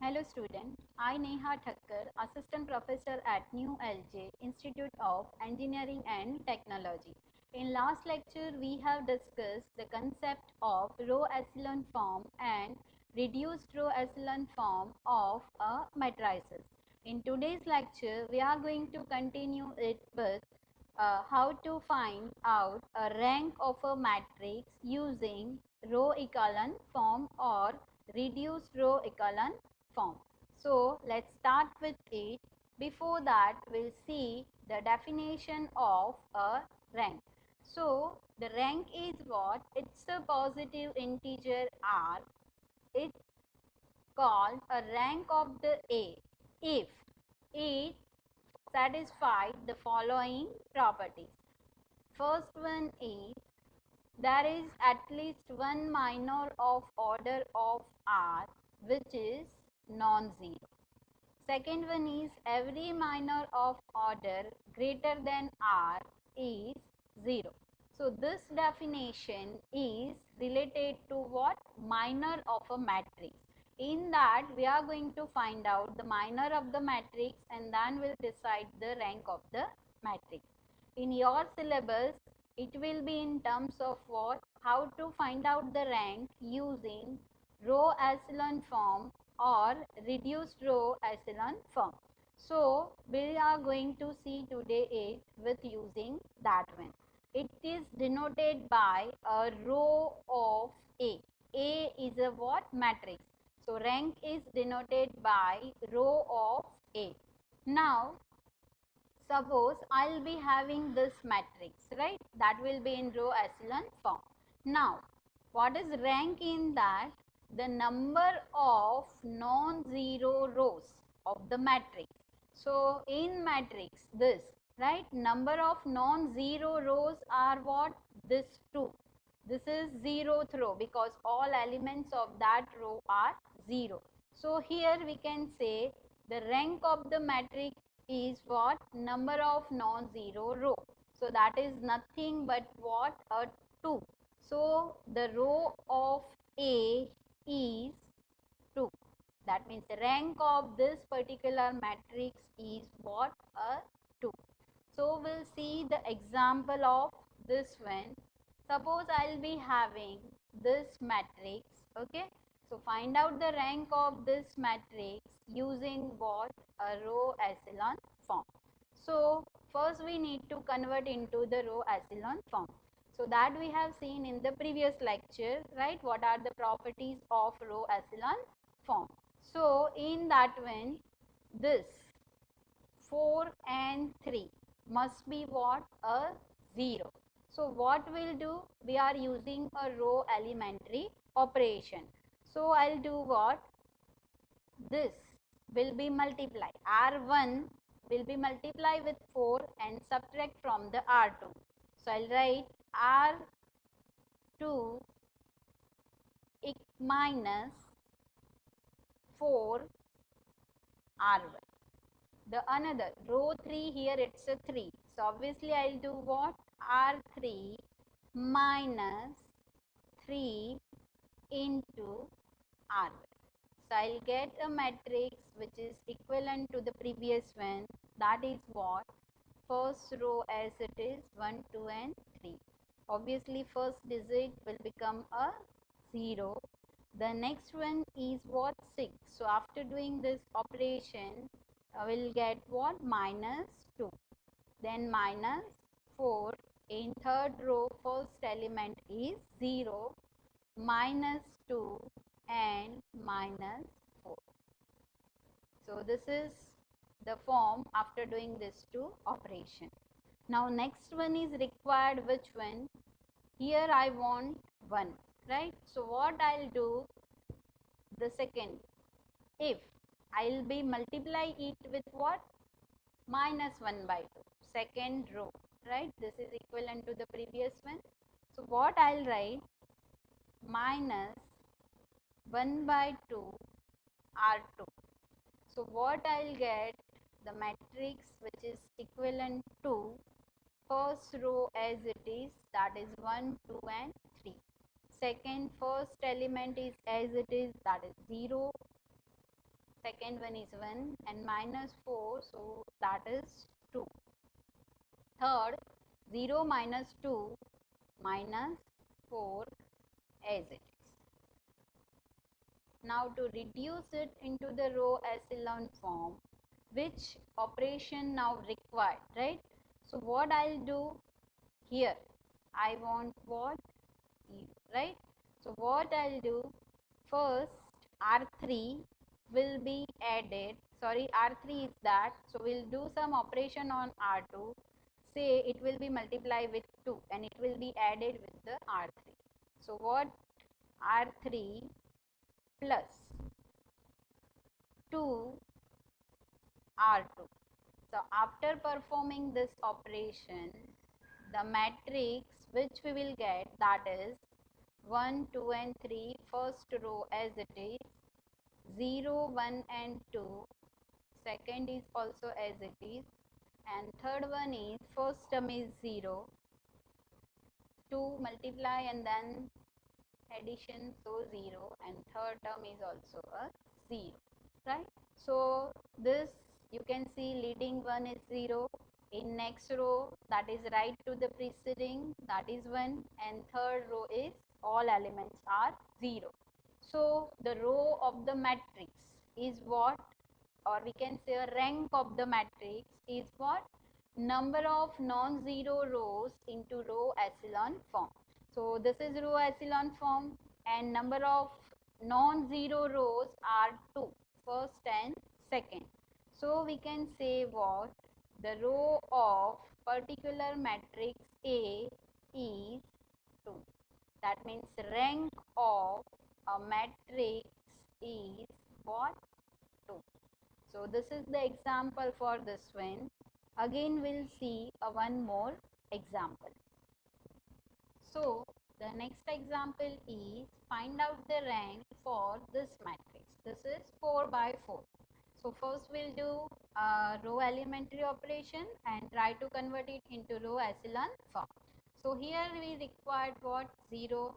Hello student, I Neha Thakkar, Assistant Professor at New LJ Institute of Engineering and Technology. In last lecture, we have discussed the concept of row echelon form and reduced row echelon form of a matrices. In today's lecture, we are going to continue it with how to find out a rank of a matrix using row echelon form or reduced row echelon form. So let's start with it. Before that, we'll see the definition of a rank. So the rank is what? It's a positive integer r. It's called a rank of the A if it satisfies the following properties. First one is there is at least one minor of order of R which is non-zero. Second one is every minor of order greater than R is 0. So this definition is related to what? Minor of a matrix. In that we are going to find out the minor of the matrix and then we'll decide the rank of the matrix. In your syllabus, it will be in terms of what? How to find out the rank using row echelon form or reduced row echelon form. So we are going to see today it with using that one. It is denoted by a row of A. A is a what? Matrix. So rank is denoted by row of A. Now suppose I'll be having this matrix, right? That will be in row echelon form. Now, what is rank in that? The number of non-zero rows of the matrix. So, in matrix, this, right? Number of non-zero rows are what? This 2. This is zeroth row because all elements of that row are 0. So, here we can say the rank of the matrix is what? Number of non-zero row. So that is nothing but what? A 2. So the row of A is 2. That means the rank of this particular matrix is what? A 2. So we'll see the example of this one. Suppose I'll be having this matrix, okay? So find out the rank of this matrix using what? A row echelon form. So first we need to convert into the row echelon form. So that we have seen in the previous lecture, right? What are the properties of row echelon form? So in that one, this 4 and 3 must be what? A 0. So what we'll do? We are using a row elementary operation. So I'll do what? This will be multiply. R1 will be multiply with 4 and subtract from the R2. So I'll write R2 minus 4 R1. The another row 3 here it's a 3. So obviously I'll do what? R3 minus 3 into R1. So I'll get a matrix which is equivalent to the previous one. That is what? First row as it is 1, 2 and 3. Obviously first digit will become a 0. The next one is what? 6. So after doing this operation, will get what? Minus 2. Then minus 4. In third row, first element is 0, minus 2 and minus 4. So this is the form after doing this two operation. Now next one is required which one? Here I want 1, right? So what I'll do? The second, if I'll be multiply it with what? Minus 1 by 2. Second row, right? This is equivalent to the previous one. So what I'll write? Minus 1 by 2 R2. So what I'll get? The matrix which is equivalent to first row as it is, that is 1, 2 and 3. Second, first element is as it is, that is 0. second one is 1 and minus 4, so that is 2. Third, 0 minus 2 minus 4 as it is. Now to reduce it into the row echelon form, which operation now required, right? So what I'll do here, I want what, right? So what I'll do, first R3 will be added, sorry, R3 is that, so we'll do some operation on R2, say it will be multiplied with 2 and it will be added with the R3. So what, R3 plus 2 R2. So after performing this operation, the matrix which we will get, that is 1, 2 and 3, first row as it is, 0, 1 and 2, second is also as it is, and third one is, first term is 0, 2 multiply and then addition, so 0, and third term is also a 0, right? So this you can see leading one is 0, in next row that is right to the preceding, that is 1, and third row is all elements are 0. So the row of the matrix is what, or we can say a rank of the matrix is what, number of non-zero rows into row echelon form. So this is row echelon form and number of non-zero rows are 2, first and second. So we can say what, the row of particular matrix A is 2. That means rank of a matrix is what, 2. So this is the example for this one. Again we'll see one more example. So the next example is find out the rank for this matrix. This is 4 by 4. So first we'll do row elementary operation and try to convert it into row echelon form. So here we required what, 0.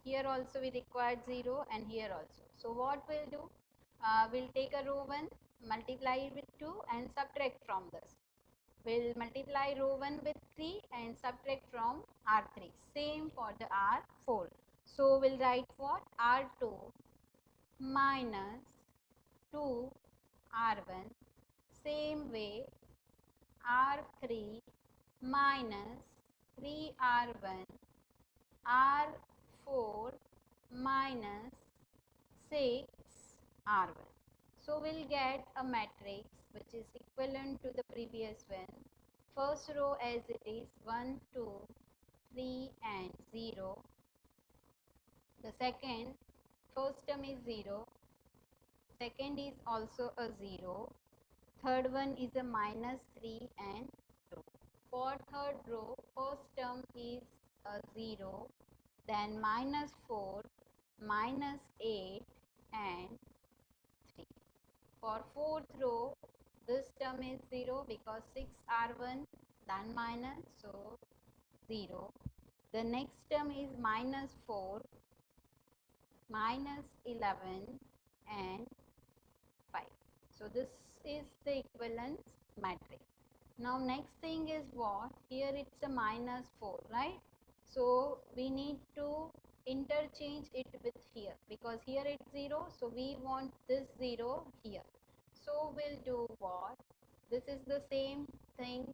Here also we required 0 and here also. So what we'll do, we'll take a row 1, multiply it with 2 and subtract from this. We'll multiply row 1 with 3 and subtract from R3. Same for the R4. So we'll write what, R2 minus 2 R1. Same way R3 minus 3 R1, R4 minus 6 R1. So we'll get a matrix which is equivalent to the previous one. First row as it is 1, 2, 3 and 0. The second, first term is 0. Second is also a 0. Third one is a minus 3 and 2. For third row, first term is a 0. Then minus 4, minus 8 and 3. For fourth row, this term is 0 because 6 R1, then minus, so 0. The next term is minus 4, minus 11 and 5. So this is the equivalence matrix. Now next thing is what? Here it's a minus 4, right? So we need to interchange it with here because here it's 0. So we want this 0 here. So we'll do what? This is the same thing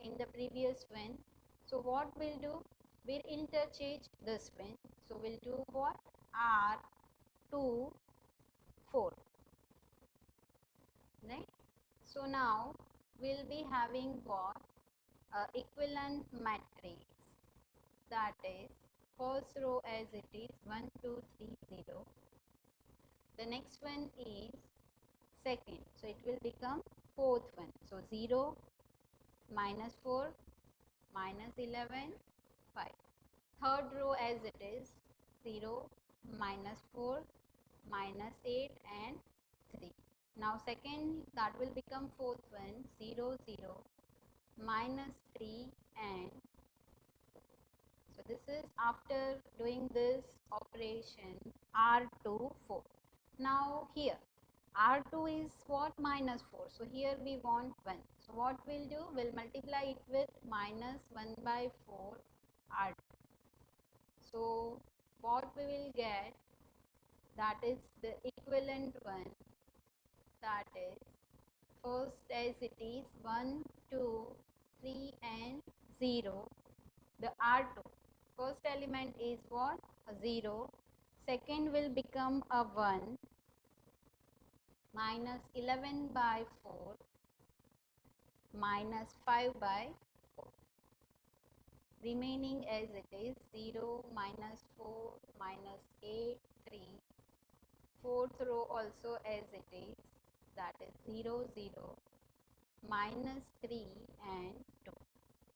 in the previous one. So what we'll do? We'll interchange this one. So we'll do what? R2 4. Right? So now we'll be having what? Equivalent matrix, that is first row as it is 1, 2, 3, 0. The next one is second, so it will become fourth one. So 0, minus 4, minus 11, 5. Third row as it is 0, minus 4, minus 8 and 3. Now second, that will become fourth one, 0, 0, minus 3 and so this is after doing this operation R2 4. Now here R2 is what? Minus 4. So here we want 1. So what we'll do? We'll multiply it with minus 1 by 4 R2. So what we will get, that is the equivalent one, that is first as it is 1, 2, 3 and 0. The R2 first element is what? A 0. Second will become a 1 minus 11 by 4 minus 5 by 4. Remaining as it is 0 minus 4 minus 8 3. Fourth row also as it is, that is 0 0 minus 3 and 2.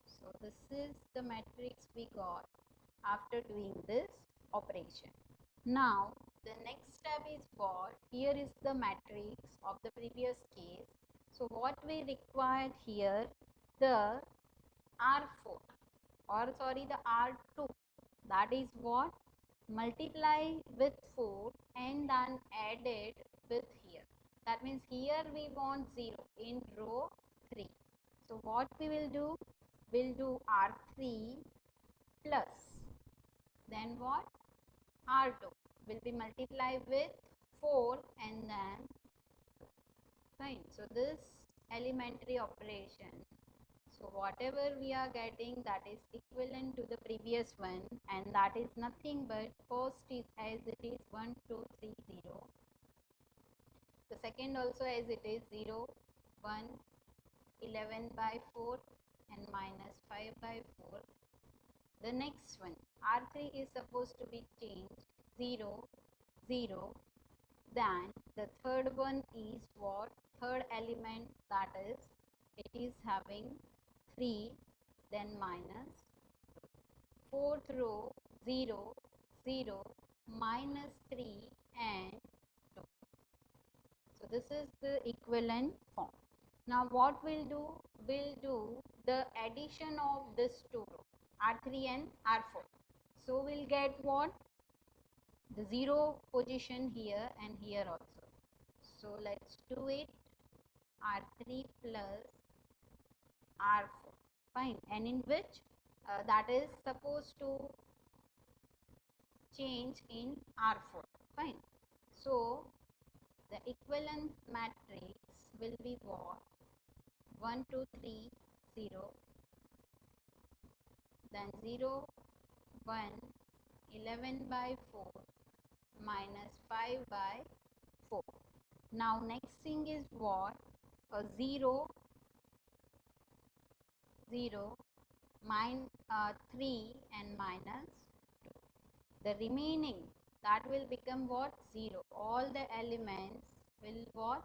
So this is the matrix we got after doing this operation. Now the next step is what? Here is the matrix of the previous case. So what we required here, the R4 or sorry the R2, that is what? Multiply with 4 and then add it with here. That means here we want 0 in row 3. So what we will do? We'll do R3 plus, then what? R2 will be multiplied with 4 and then fine. So this elementary operation, so whatever we are getting, that is equivalent to the previous one, and that is nothing but first is as it is 1 2 3 0. The second also as it is 0 1 11 by 4 and minus 5 by 4. The next one, R3 is supposed to be changed 0 0. Then the third one is what? Third element, that is it is having 3, then minus fourth row 0 0 minus 3 and 2. So this is the equivalent form. Now what we'll do? We'll do the addition of this two row R3 and R4. So we'll get what? The 0 position here and here also. So let's do it. R3 plus R4. Fine. And in which that is supposed to change in R4. Fine. So the equivalent matrix will be what? 1 2 3 0, then 0 1 11 by 4 minus 5 by 4. Now next thing is what? A 0 0 3 and minus 2. The remaining, that will become what? 0. All the elements will what?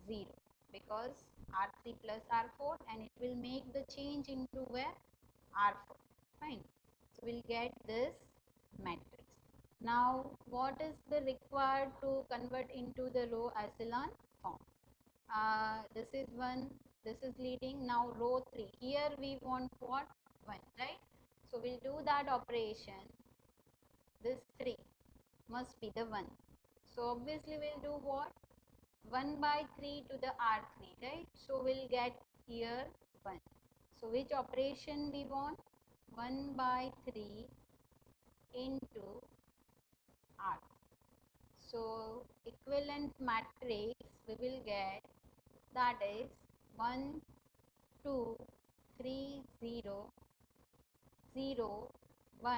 0, because R3 plus R4, and it will make the change into where? R4. Fine. So we'll get this matrix. Now what is the required to convert into the row echelon form? This is 1, this is leading. Now row 3, here we want what? 1, right? So we'll do that operation. This 3 must be the 1. So obviously we'll do what? 1 by 3 to the R3, right? So we'll get here 1. So which operation we want? 1 by 3 into R. So equivalent matrix we will get, that is 1 2 3 0 0 1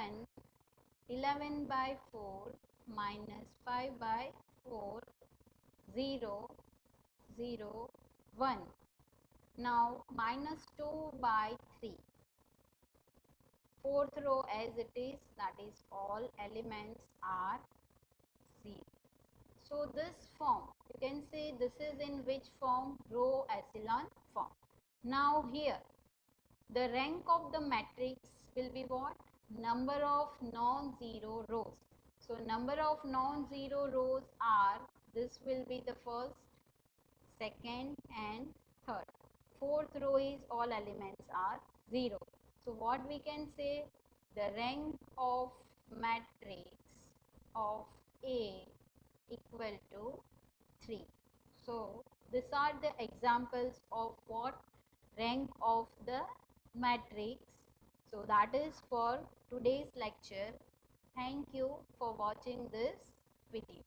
11 by 4 minus 5 by 4 0 0 1. Now minus 2 by 3. Fourth row as it is, that is all elements are 0. So this form, you can say this is in which form? Row echelon form. Now here, the rank of the matrix will be what? Number of non-zero rows. So number of non-zero rows are, this will be the first, second and third. Fourth row is all elements are 0. So what we can say? The rank of matrix of A equal to 3. So these are the examples of what rank of the matrix. So that is for today's lecture. Thank you for watching this video.